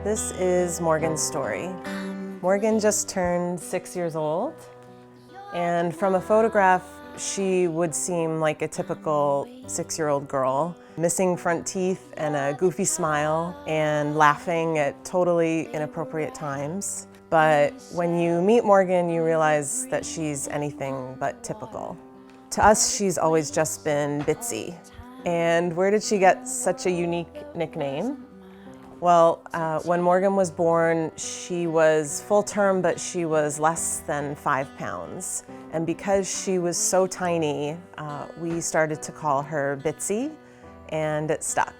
This is Morgan's story. Morgan just turned 6 years old, and from a photograph, she would seem like a typical 6-year-old girl, missing front teeth and a goofy smile and laughing at totally inappropriate times. But when you meet Morgan, you realize that she's anything but typical. To us, she's always just been Bitsy. And where did she get such a unique nickname? Well, when Morgan was born, she was full term, but she was less than 5 pounds. And because she was so tiny, we started to call her Bitsy, and it stuck.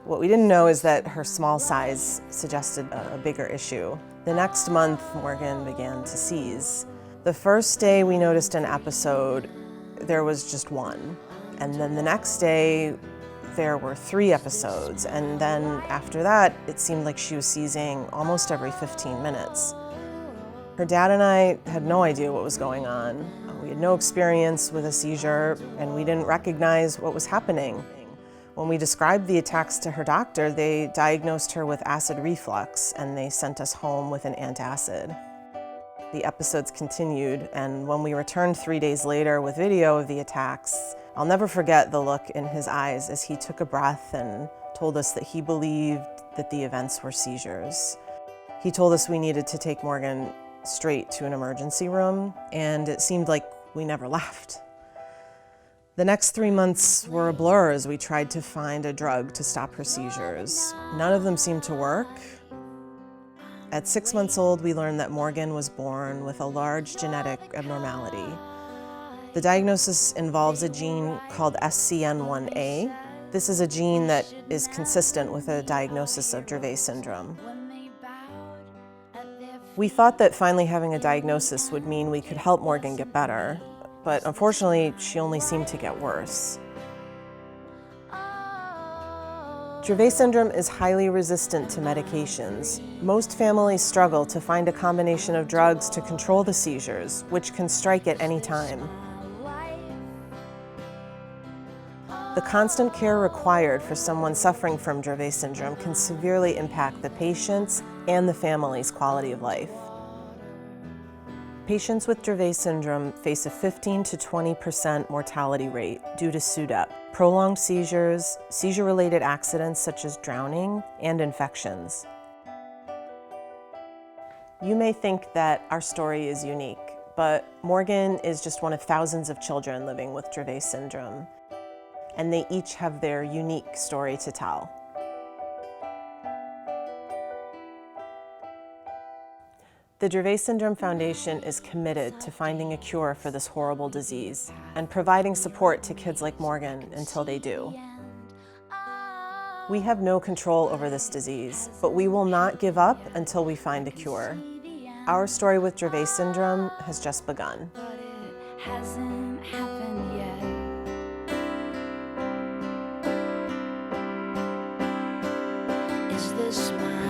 What we didn't know is that her small size suggested a bigger issue. The next month, Morgan began to seize. The first day we noticed an episode, there was just one. And then the next day, there were 3 episodes, and then after that, it seemed like she was seizing almost every 15 minutes. Her dad and I had no idea what was going on. We had no experience with a seizure, and we didn't recognize what was happening. When we described the attacks to her doctor, they diagnosed her with acid reflux, and they sent us home with an antacid. The episodes continued, and when we returned 3 days later with video of the attacks, I'll never forget the look in his eyes as he took a breath and told us that he believed that the events were seizures. He told us we needed to take Morgan straight to an emergency room, and it seemed like we never left. The next 3 months were a blur as we tried to find a drug to stop her seizures. None of them seemed to work. At 6 months old, we learned that Morgan was born with a large genetic abnormality. The diagnosis involves a gene called SCN1A. This is a gene that is consistent with a diagnosis of Dravet syndrome. We thought that finally having a diagnosis would mean we could help Morgan get better, but unfortunately, she only seemed to get worse. Dravet syndrome is highly resistant to medications. Most families struggle to find a combination of drugs to control the seizures, which can strike at any time. The constant care required for someone suffering from Dravet syndrome can severely impact the patient's and the family's quality of life. Patients with Dravet syndrome face a 15 to 20% mortality rate due to SUDEP, prolonged seizures, seizure-related accidents such as drowning, and infections. You may think that our story is unique, but Morgan is just one of thousands of children living with Dravet syndrome, and they each have their unique story to tell. The Dravet Syndrome Foundation is committed to finding a cure for this horrible disease and providing support to kids like Morgan until they do. We have no control over this disease, but we will not give up until we find a cure. Our story with Dravet syndrome has just begun. But it hasn't happened yet. Is this my